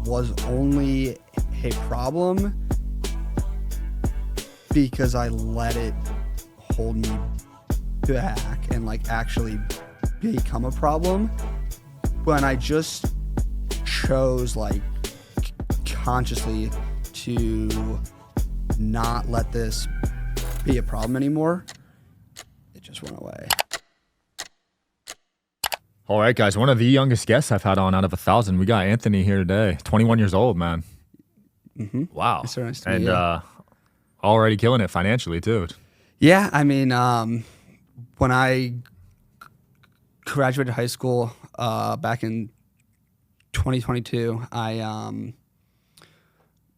was only a problem because I let it hold me back and like actually become a problem. When I just chose like consciously to not let this be a problem anymore, it just went away. All right, guys, one of the youngest guests I've had on out of 1,000. We got Anthony here today, 21 years old, man. Mm-hmm. Wow. It's so nice to meet and you. Already killing it financially too. Yeah, I mean, when I graduated high school back in 2022, I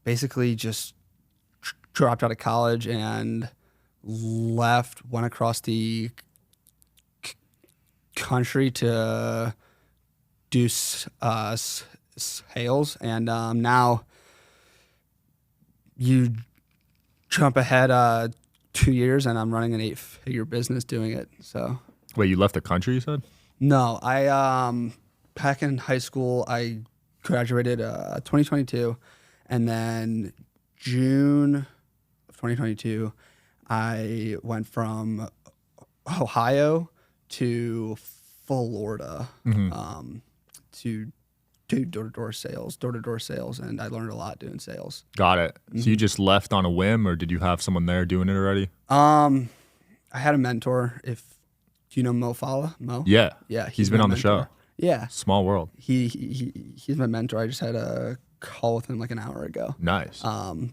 basically just dropped out of college and went across the country to do sales, and now you jump ahead 2 years and I'm running an 8-figure business doing it. So Wait, you left the country, you said? no, I back in high school I graduated 2022, and then June of 2022 I went from Ohio to Florida to do door-to-door sales, and I learned a lot doing sales. Got it. So you just left on a whim, or did you have someone there doing it already? I had a mentor. Do you know Moe Fala? Mo? Yeah. Yeah. He's been on the show. Yeah. Small world. He's my mentor. I just had a call with him like an hour ago. Nice.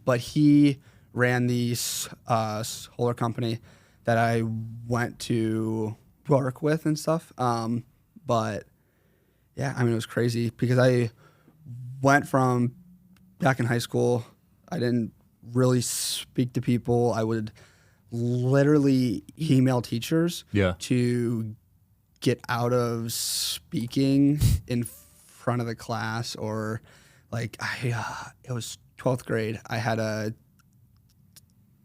But he ran the solar company that I went to work with and stuff. But yeah, I mean, it was crazy because I went from back in high school, I didn't really speak to people. I would literally email teachers to get out of speaking in front of the class, or like it was 12th grade. I had a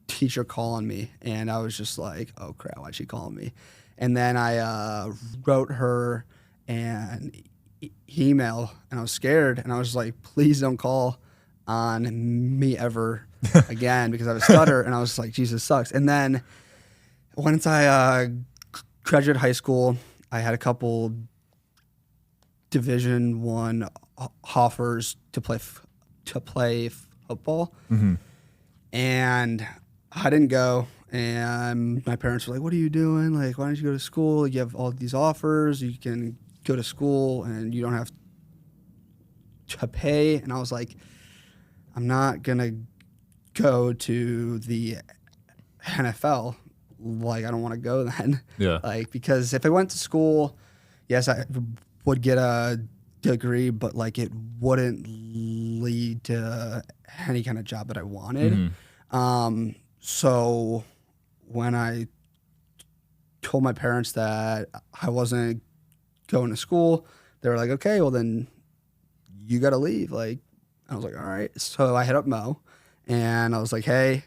teacher call on me and I was just like, oh crap, why'd she call me? And then I wrote her an email, and I was scared, and I was like, please don't call on me ever again, because I have a stutter. And I was like, Jesus sucks. And then once I graduated high school, I had a couple Division I offers to play football, and I didn't go. And my parents were like, what are you doing? Like, why don't you go to school? You have all these offers. You can go to school and you don't have to pay. And I was like, I'm not going to go to the NFL. Like, I don't want to go then. Yeah. Like, because if I went to school, yes, I would get a degree, but like it wouldn't lead to any kind of job that I wanted. So when I told my parents that I wasn't going to school, they were like, okay, well then you got to leave. Like, I was like, all right. So I hit up Mo and I was like, hey,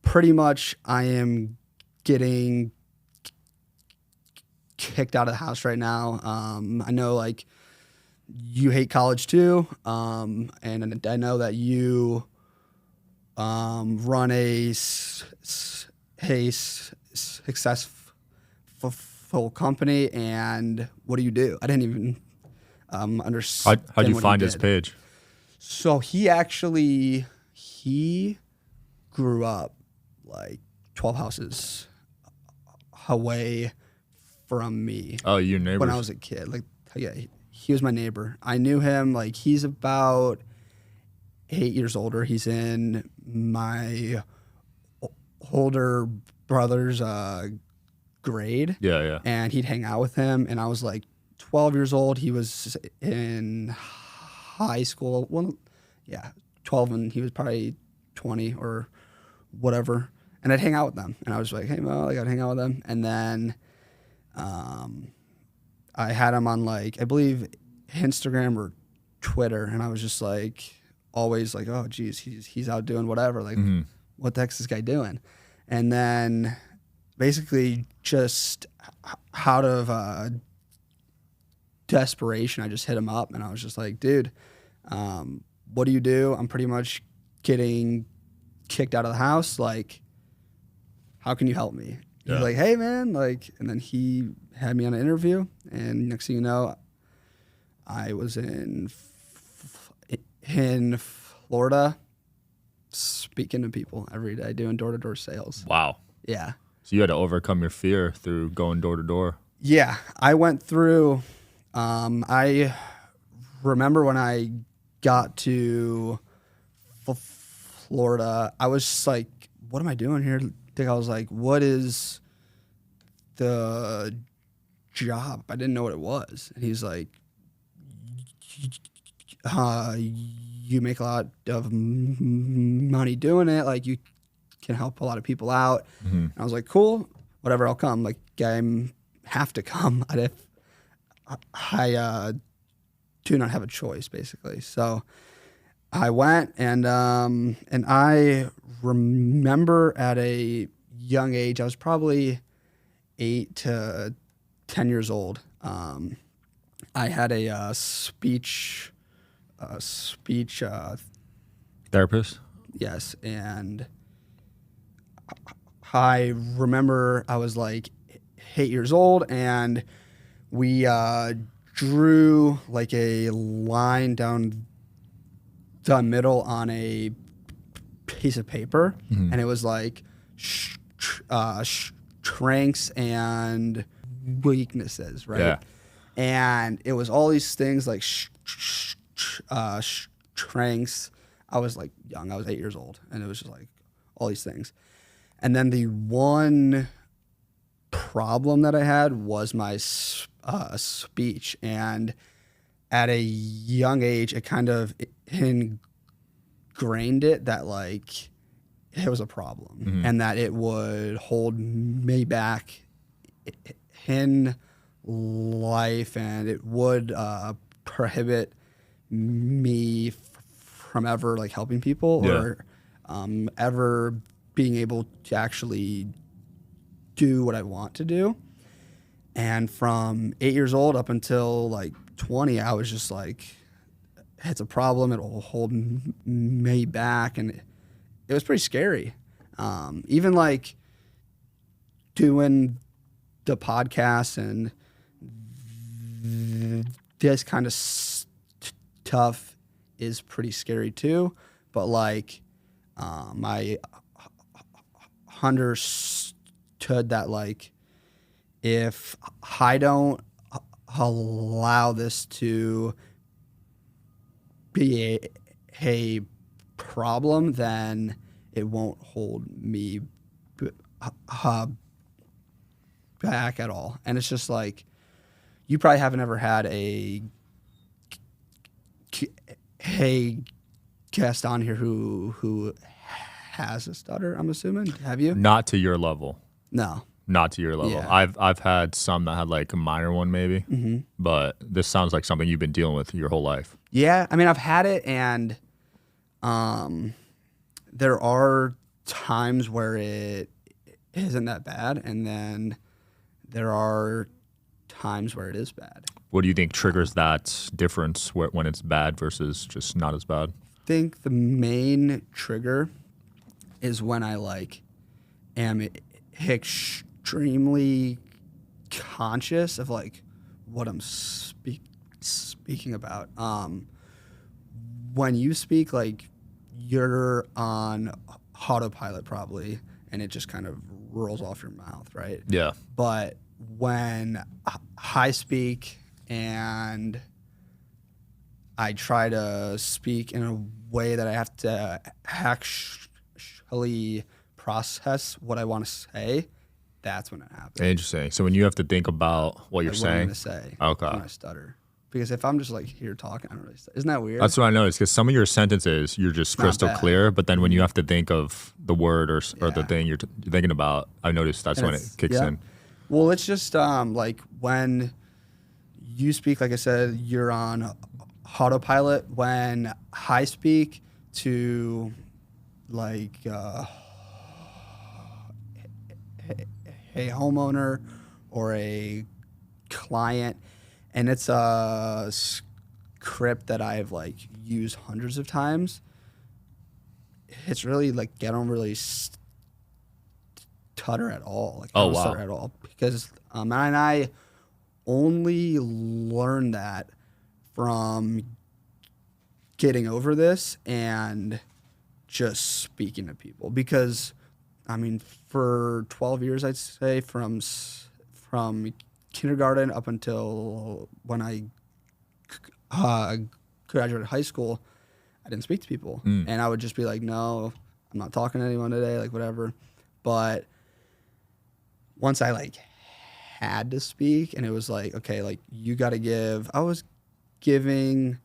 pretty much I am getting kicked out of the house right now. I know like you hate college too. And I know that you run a successful company, and what do you do? I didn't even understand. How'd you what find he his did. page? So he grew up like 12 houses away from me. Oh, your neighbors. When I was a kid. Like, yeah, he was my neighbor. I knew him. Like, he's about 8 years older. He's in my older brother's grade. Yeah. And he'd hang out with him. And I was like 12 years old. He was in high school. Well, yeah, 12, and he was probably 20 or whatever. And I'd hang out with them. And I was like, hey, Mo, like, I'd hang out with them. And then I had him on, like, I believe Instagram or Twitter. And I was just like, always like, oh, geez, he's out doing whatever. Like, what the heck's this guy doing? And then basically just out of desperation, I just hit him up. And I was just like, dude, What do you do? I'm pretty much getting kicked out of the house. Like, how can you help me? Yeah. He's like, hey man, like, and then he had me on an interview, and next thing you know, I was in Florida speaking to people every day, doing door-to-door sales. Wow. Yeah. So you had to overcome your fear through going door to door. Yeah, I went through. I remember when I got to Florida, I was just like, "What am I doing here?" I think I was like, "What is the job?" I didn't know what it was, and he's like, "You make a lot of money doing it. Like you can help a lot of people out." Mm-hmm. And I was like, "Cool, whatever. I'll come." Like I have to come. I do not have a choice, basically. So I went, and I remember at a young age, I was probably 8 to 10 years old. I had a speech Therapist? yes, and I remember I was like 8 years old, and we drew like a line down the middle on a piece of paper, Mm-hmm. and it was like strengths and weaknesses, right? Yeah. And it was all these things like strengths. I was like young, I was 8 years old, and it was just like all these things. And then the one problem that I had was my speech, and at a young age, it kind of ingrained it that like it was a problem, Mm-hmm. and that it would hold me back in life, and it would prohibit me from ever like helping people or ever being able to actually do what I want to do. And from 8 years old up until like 20, I was just like, it's a problem. It'll hold me back. And it was pretty scary. Even like doing the podcast and this kind of stuff is pretty scary too. But like, I understood that like, if I don't allow this to be a problem, then it won't hold me back at all. And it's just like, you probably haven't ever had a guest on here who has a stutter, I'm assuming. Have you? Not to your level. No. Not to your level. Yeah. I've had some that had like a minor one maybe, but this sounds like something you've been dealing with your whole life. Yeah, I mean, I've had it, and there are times where it isn't that bad, and then there are times where it is bad. What do you think triggers that difference when it's bad versus just not as bad? I think the main trigger is when I like am extremely conscious of like what I'm speaking about. When you speak, like you're on autopilot probably, and it just kind of rolls off your mouth, right? Yeah. But when I speak and I try to speak in a way that I have to actually process what I want to say, that's when it happens. Interesting. So when you have to think about what you're Like what I'm saying, gonna say okay, when I stutter. Because if I'm just like here talking, I don't really stutter. Isn't that weird? that's what I noticed. Because some of your sentences you're just Not crystal bad. clear, but then when you have to think of the word or the Yeah. thing you're thinking about, I noticed that's And when it it's- kicks yeah. in. Well, it's just like when you speak, like I said, you're on autopilot. When I speak to like a homeowner or a client, and it's a script that I've like use hundreds of times, it's really like I don't really stutter at all. Like, I don't stutter at all because and I only learned that from getting over this and just speaking to people. Because I mean, for 12 years, I'd say from kindergarten up until when I graduated high school, I didn't speak to people. And I would just be like, no, I'm not talking to anyone today, like whatever. But once I like had to speak and it was like, okay, like you got to give, I was giving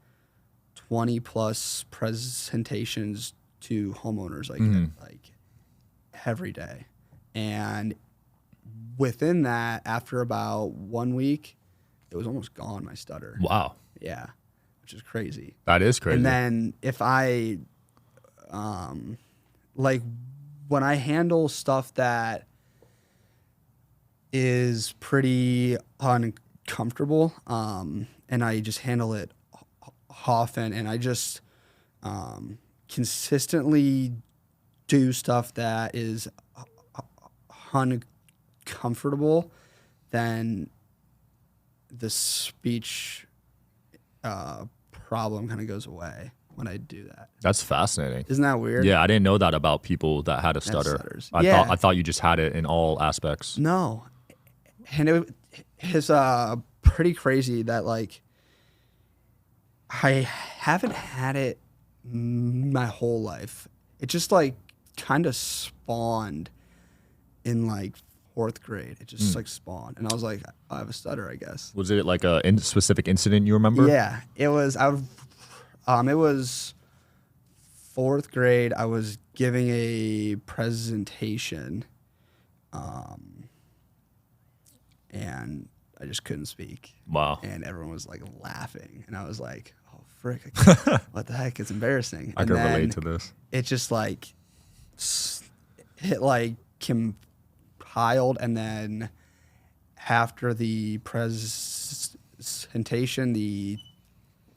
20 plus presentations to homeowners like every day. And within that, after about 1 week, it was almost gone, my stutter. Wow. Yeah. Which is crazy. That is crazy. And then if I, like when I handle stuff that is pretty uncomfortable, and I just handle it often, and I just consistently do stuff that is uncomfortable, then the speech problem kind of goes away when I do that. That's fascinating. Isn't that weird? Yeah, I didn't know that about people that had a stutter. I thought you just had it in all aspects. No. And it's pretty crazy that like I haven't had it my whole life. It just like kind of spawned in like 4th grade. It just like spawned, and I was like, I have a stutter, I guess. Was it like a specific incident you remember? Yeah, it was. It was 4th grade. I was giving a presentation, and I just couldn't speak. Wow. And everyone was like laughing, and I was like, oh frick, what the heck? It's embarrassing. I can relate to this. It just like it like compiled, and then after the presentation, the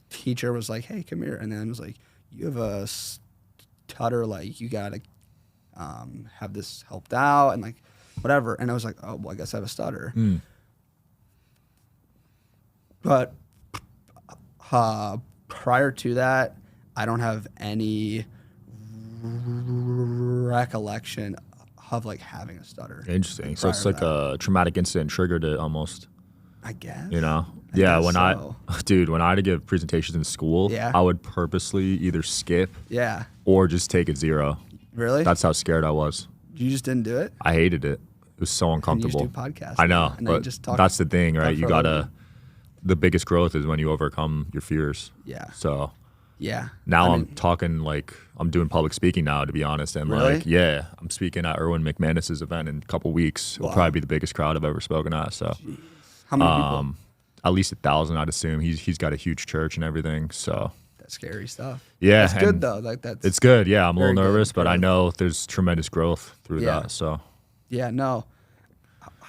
teacher was like, hey, come here. And then it was like, you have a stutter, like you gotta have this helped out and like whatever. And I was like, oh, well, I guess I have a stutter. But prior to that, I don't have any recollection of like having a stutter. Interesting. So it's like a traumatic incident triggered it almost. I guess. You know? I Yeah, guess when so. when I had to give presentations in school, Yeah. I would purposely either skip Yeah. or just take it 0. Really? That's how scared I was. You just didn't do it? I hated it. It was so uncomfortable. And you just do podcasts. I know, And then you but just talk, that's the thing, right? talk You for a gotta. living. The biggest growth is when you overcome your fears. Yeah. So Yeah. now I'm talking like I'm doing public speaking now, to be honest. And Really? like, yeah, I'm speaking at Erwin McManus's event in a couple weeks. It'll probably be the biggest crowd I've ever spoken at. So How many people? at least 1,000, I'd assume. He's got a huge church and everything. So That's scary stuff. yeah, It's good and though. Like that's it's good. Yeah, I'm a very little good nervous, but I growth. know there's tremendous growth through Yeah. that. So Yeah, no.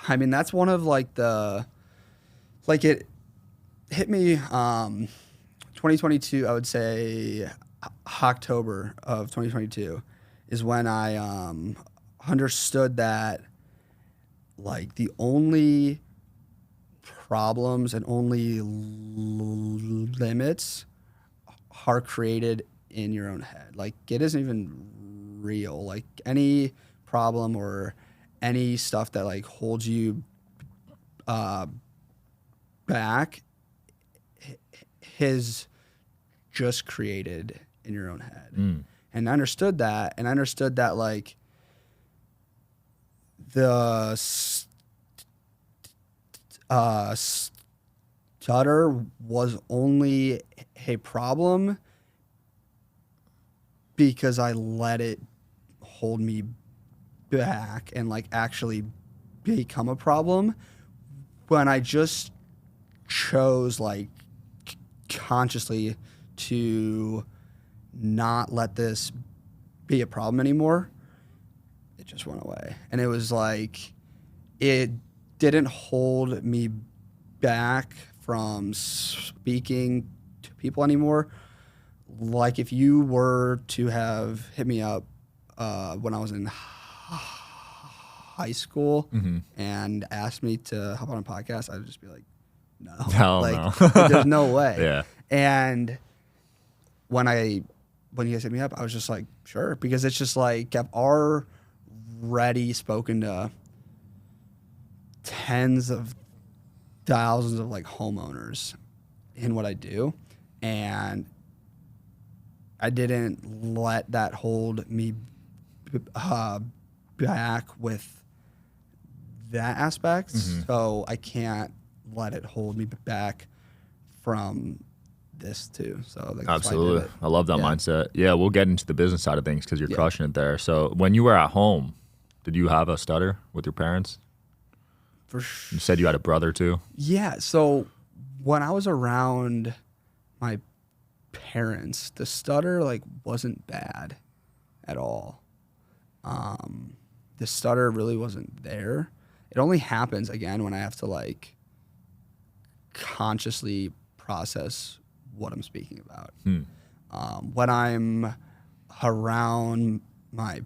I mean, that's one of like it hit me 2022, I would say October of 2022 is when I understood that like the only problems and only limits are created in your own head. Like it isn't even real. Like any problem or any stuff that like holds you back is just created in your own head. And I understood that, and I understood that like the stutter was only a problem because I let it hold me back and like actually become a problem when I just chose like consciously to not let this be a problem anymore. It just went away. And it was like it didn't hold me back from speaking to people anymore. like if you were to have hit me up when I was in high school and asked me to hop on a podcast, I'd just be like, no. Hell like, no. like, there's no way. Yeah. And when you guys hit me up, I was just like, sure, because it's just like I've already spoken to tens of thousands of like homeowners in what I do, and I didn't let that hold me back with that aspect. So I can't let it hold me back from this too. So like, Absolutely. I love that mindset. Yeah, we'll get into the business side of things because you're crushing it there. So when you were at home, did you have a stutter with your parents? For sure. You said you had a brother too? Yeah. So when I was around my parents, the stutter like wasn't bad at all. The stutter really wasn't there. It only happens again when I have to like consciously process what I'm speaking about. When I'm around my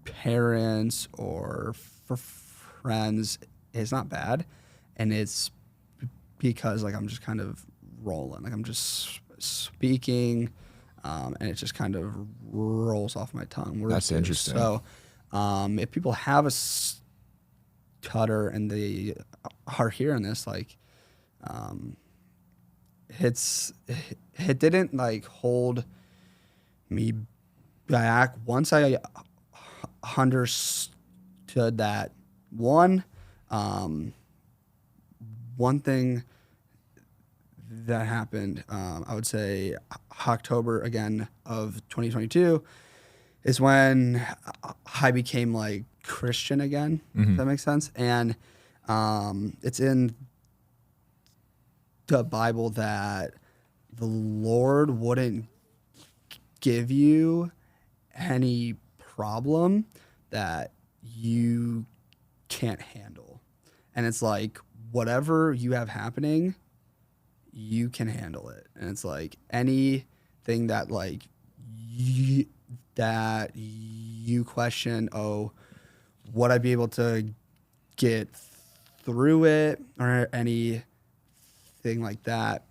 parents or friends, it's not bad, and it's because like I'm just kind of rolling, like I'm just speaking, and it just kind of rolls off my tongue. That's interesting. So if people have a stutter and they are hearing this, like it didn't like hold me back once I understood that one thing that happened, I would say October again of 2022 is when I became like Christian again. Does that make sense? And it's in the Bible that the Lord wouldn't give you any problem that you can't handle. And it's like whatever you have happening, you can handle it. And it's like anything that like that you question, oh, would I be able to get through it or anything like that,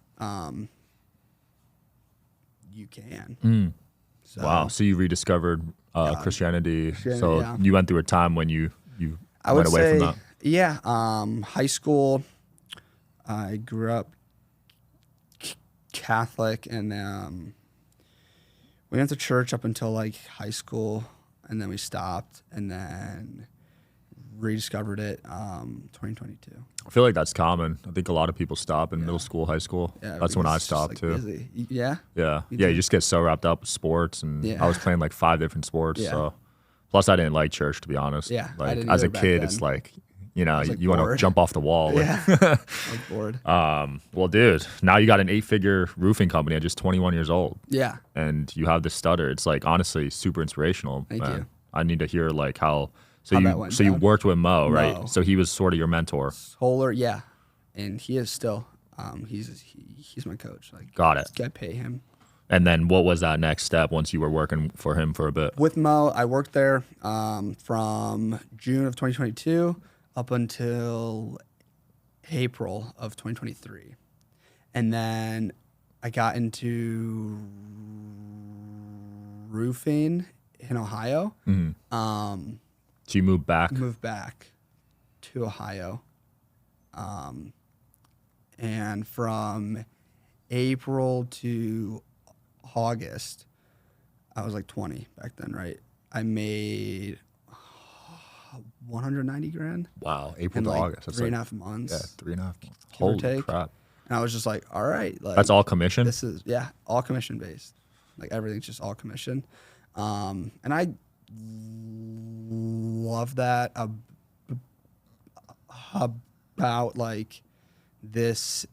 you can. So, wow. So you rediscovered Christianity. So you went through a time when you went away from that. Yeah. High school, I grew up Catholic, and we went to church up until like high school, and then we stopped, and then rediscovered it 2022. I feel like that's common. I think a lot of people stop in middle school, high school. Yeah, that's when I stopped like too. Busy. Yeah. Yeah. You just get so wrapped up with sports, and I was playing like 5 different sports. Yeah. So plus I didn't like church, to be honest. Yeah, I like didn't as a either back kid, then. it's like, you know, like you want to bored. jump off the wall. Yeah. Like bored. Well, dude, now you got an 8-figure roofing company at just 21 years old. Yeah. And you have this stutter. It's like honestly super inspirational. Thank you. I need to hear like how How that went you down. worked with Moe, right? Moe. So he was sort of your mentor. Solar, yeah. And he is still. He's my coach. Like, Got it. I pay him. And then what was that next step once you were working for him for a bit? With Moe, I worked there from June of 2022 up until April of 2023. And then I got into roofing in Ohio. So you moved back? Moved back to Ohio. And from April to August, I was like 20 back then, right? I made 190 grand. Wow, April in to like August. That's 3.5 like, months. yeah, 3.5 months. Give or Holy take. crap. And I was just like, all right. Like, That's all commission? This is, yeah, all commission based. Like everything's just all commission. And I love that about like this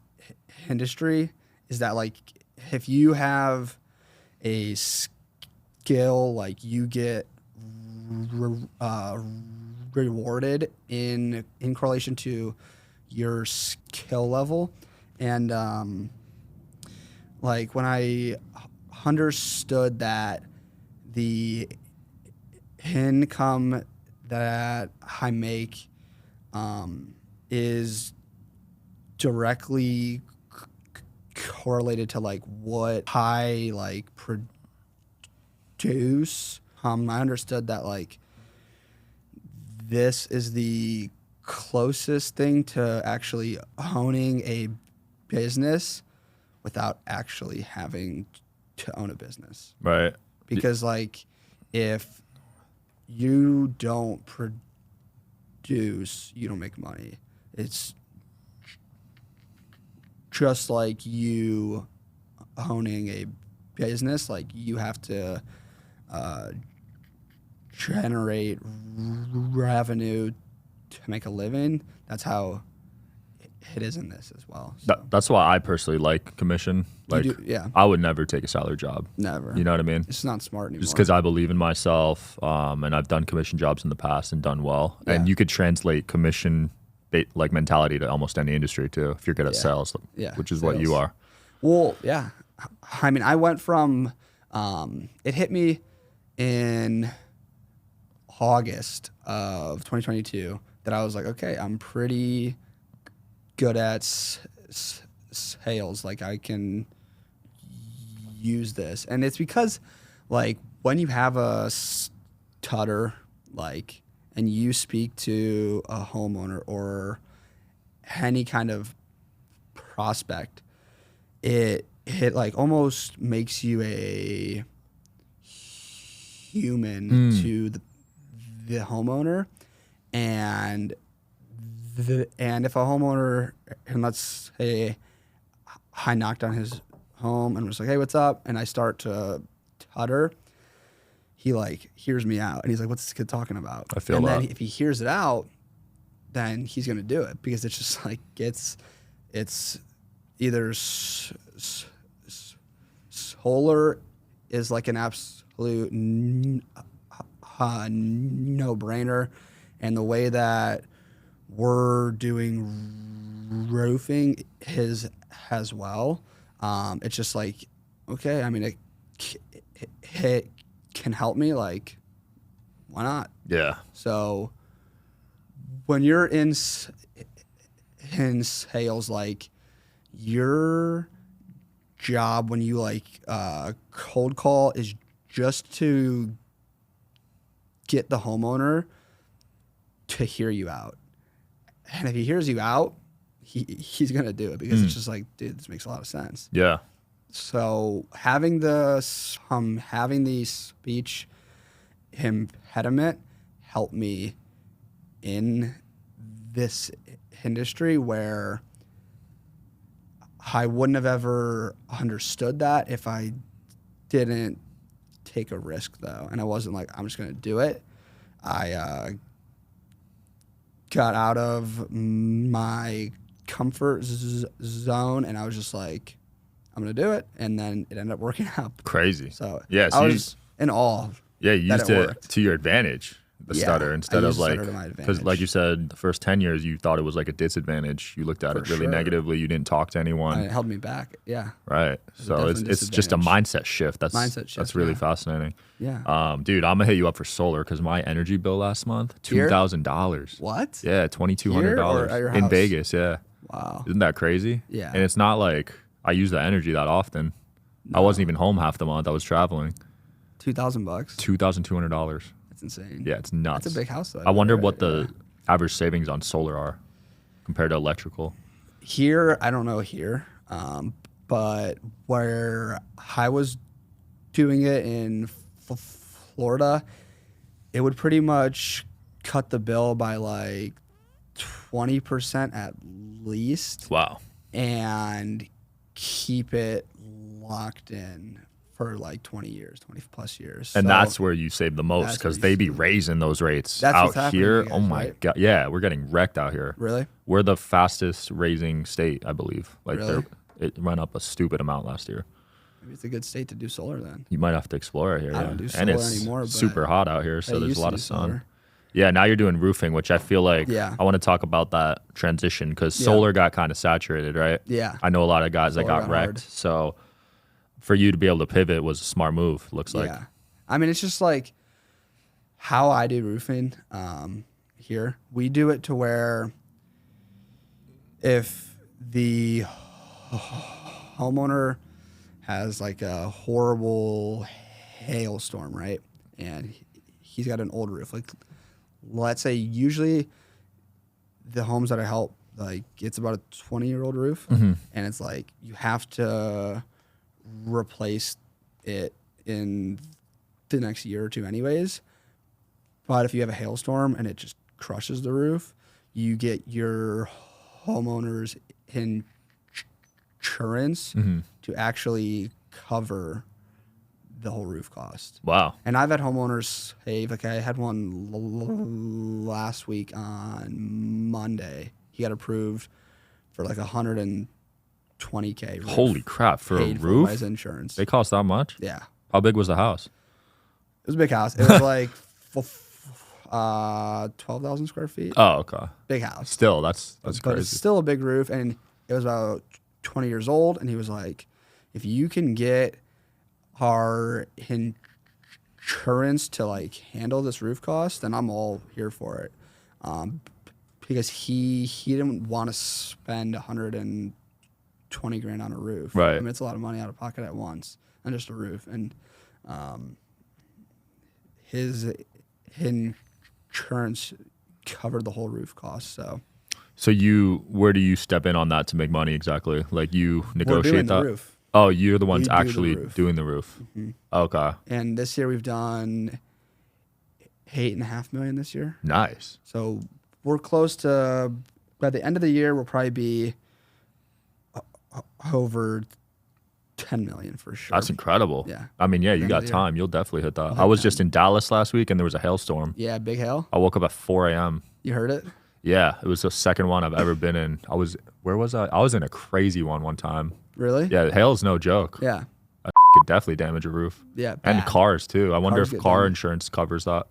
industry is that like if you have a skill, like you get rewarded in correlation to your skill level. And like when I understood that the income that I make is directly correlated to like what I like produce. I understood that like this is the closest thing to actually owning a business without actually having to own a business. Right. Because like if you don't produce, you don't make money. It's just like you owning a business, like you have to generate revenue to make a living. That's how it is in this as well. So. That's why I personally like commission. Like, yeah. I would never take a salary job. Never. You know what I mean? It's not smart anymore. Just because I believe in myself, and I've done commission jobs in the past and done well. Yeah. And you could translate commission like mentality to almost any industry too, if you're good at sales, which is what you are. Well, yeah. I mean, I went from, it hit me in August of 2022 that I was like, okay, I'm pretty good at sales. Like I can use this. And it's because like when you have a stutter, like, and you speak to a homeowner or any kind of prospect, it like almost makes you a human to the homeowner. And if a homeowner, and let's say I knocked on his home and was like, hey, what's up? And I start to tutter, he like hears me out and he's like, what's this kid talking about? I feel and that. Then if he hears it out, then he's going to do it because it's just like, it's either solar is like an absolute no-brainer. And the way that we're doing roofing is as well. It's just like, okay, I mean, it can help me, like, why not? Yeah. So when you're in sales, like, your job when you like cold call is just to get the homeowner to hear you out. And if he hears you out, he's gonna do it because it's just like, dude, this makes a lot of sense. Yeah. So having the speech impediment helped me in this industry where I wouldn't have ever understood that if I didn't take a risk, though. And I wasn't like, I'm just going to do it. I got out of my comfort zone, and I was just like, I'm going to do it. And then it ended up working out. Crazy. So, yeah, so I was in awe. Yeah, you used it worked. to your advantage, the stutter, instead of like, because like you said, the first 10 years you thought it was like a disadvantage. You looked at it really negatively. You didn't talk to anyone. And it held me back. Yeah. Right. So it's just a mindset shift. That's really fascinating. Yeah. Dude, I'm gonna hit you up for solar because my energy bill last month, $2,000. What? Yeah, $2,200 in Vegas. Yeah. Wow. Isn't that crazy? Yeah. And it's not like I use the energy that often. No. I wasn't even home half the month. I was traveling. $2,000. $2,200. That's insane. Yeah, it's nuts. That's a big house, though. I wonder what the average savings on solar are compared to electrical. Here, I don't know here, but where I was doing it in Florida, it would pretty much cut the bill by like 20% at least. Wow. And keep it locked in for like 20 years, 20 plus years. And so that's where you save the most because they be raising those rates out here. Guys, oh my right? God. Yeah, we're getting wrecked out here. Really? We're the fastest raising state, I believe. Like really? It ran up a stupid amount last year. Maybe it's a good state to do solar then. You might have to explore it here. I don't do solar and it's anymore. But super hot out here, so there's a lot of sun. Solar. Yeah, now you're doing roofing, which I feel like I want to talk about that transition because solar got kind of saturated, right? Yeah. I know a lot of guys solar that got wrecked. hard. So for you to be able to pivot was a smart move, looks like. Yeah. I mean, it's just like how I do roofing here. We do it to where if the homeowner has like a horrible hailstorm, right? And he's got an old roof. Like, let's say usually the homes that I help, like, it's about a 20-year-old roof. Mm-hmm. And it's like you have to replace it in the next year or two anyways. But if you have a hailstorm and it just crushes the roof, you get your homeowner's insurance to actually cover the whole roof cost. Wow. And I've had homeowners say, like, I had one last week on Monday. He got approved for like $120K. Roof. Holy crap, for a roof? By his insurance. They cost that much? Yeah. How big was the house? It was a big house. It was like 12,000 square feet. Oh, okay. Big house. Still, that's crazy. But it's still a big roof, and it was about 20 years old, and he was like, if you can get our insurance to like handle this roof cost, then I'm all here for it. Because he didn't want to spend $120 grand on a roof. Right. I mean, it's a lot of money out of pocket at once on just a roof. And his insurance covered the whole roof cost. So where do you step in on that to make money exactly? Like you negotiate we're doing that? The roof. Oh, you're the ones We do actually the roof. doing the roof. Mm-hmm. Okay. And this year we've done $8.5 million this year. Nice. So we're close to, by the end of the year, we'll probably be over 10 million for sure. That's incredible. Yeah. I mean, yeah, you got time. You'll definitely hit that. I'll hit I was 10. just in Dallas last week and there was a hailstorm. Yeah, big hail. I woke up at 4 a.m. You heard it? Yeah, it was the second one I've ever been in. Where was I? I was in a crazy one time. Really? Yeah, hail's no joke. Yeah. It could definitely damage a roof. Yeah. And bad. cars too. I wonder Cars if get car damaged. insurance covers that.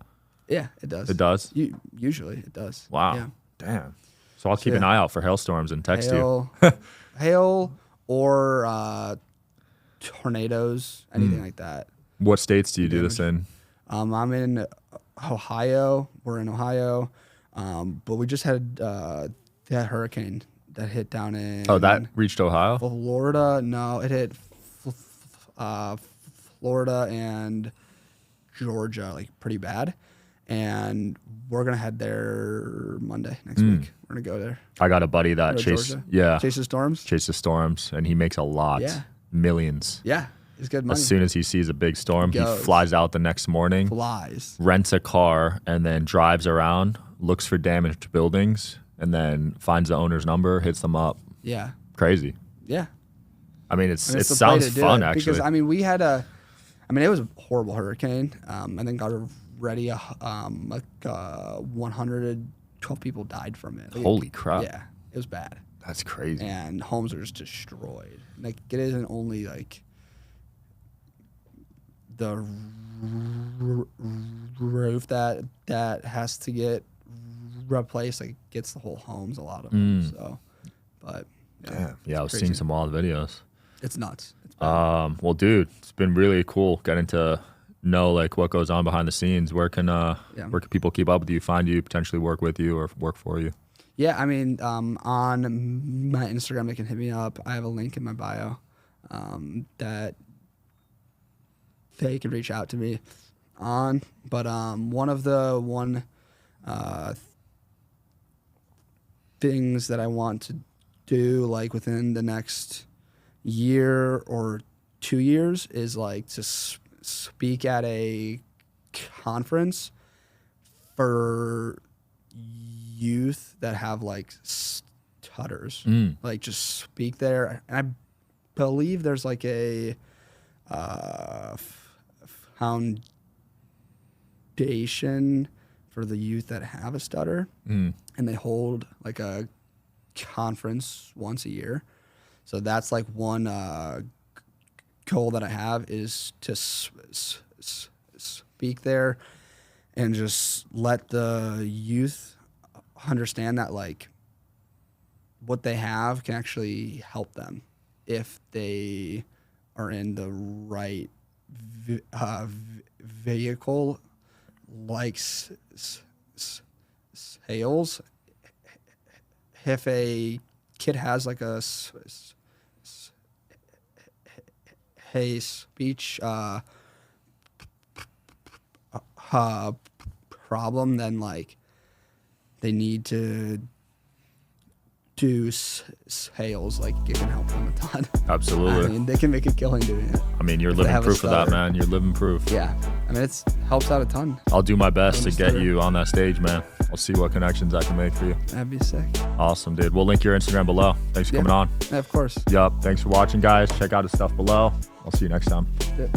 Yeah, it does. It does? Usually it does. Wow. Yeah. Damn. So I'll keep an eye out for hailstorms and text you. Hail or tornadoes, anything like that. What states do you do this in? I'm in Ohio. We're in Ohio. But we just had that hurricane that hit down in... Oh, that reached Ohio? Florida. No, it hit Florida and Georgia, like, pretty bad. And we're going to head there Monday next week. We're going to go there. I got a buddy that chases storms, and he makes a lot. Yeah. Millions. Yeah. It's good money. As soon as he sees a big storm, he flies out the next morning, rents a car, and then drives around, looks for damaged buildings, and then finds the owner's number, hits them up. Yeah. Crazy. Yeah. I mean, it sounds fun, actually. Because, I mean, it was a horrible hurricane. I think already 112 people died from it. Holy crap. Yeah. It was bad. That's crazy. And homes are just destroyed. Like, it isn't only, like, the roof that has to get replaced, like, gets the whole homes, a lot of them. So, but yeah, I was seeing some wild videos. It's nuts. It's well, dude, it's been really cool getting to know, like, what goes on behind the scenes. Where can people keep up with you, find you, potentially work with you or work for you? Yeah, I mean, on my Instagram, they can hit me up. I have a link in my bio that they can reach out to me on. But one of the things that I want to do, like, within the next year or 2 years is, like, to speak at a conference for youth that have, like, stutters. Like, just speak there. And I believe there's, like, a foundation for the youth that have a stutter, and they hold, like, a conference once a year. So that's, like, one goal that I have is to speak there and just let the youth understand that, like, what they have can actually help them if they are in the right vehicle, like sales. If a kid has like a speech problem, then like they need to do sales. Like it can help them a ton. Absolutely. I mean, they can make a killing doing it. I mean, you're living proof of that, man. You're living proof. Yeah. I mean, it helps out a ton. I'll do my best to get you on that stage, man. I'll see what connections I can make for you. That'd be sick. Awesome, dude. We'll link your Instagram below. Thanks for coming on. Yeah, of course. Yup. Thanks for watching, guys. Check out his stuff below. I'll see you next time. Yeah.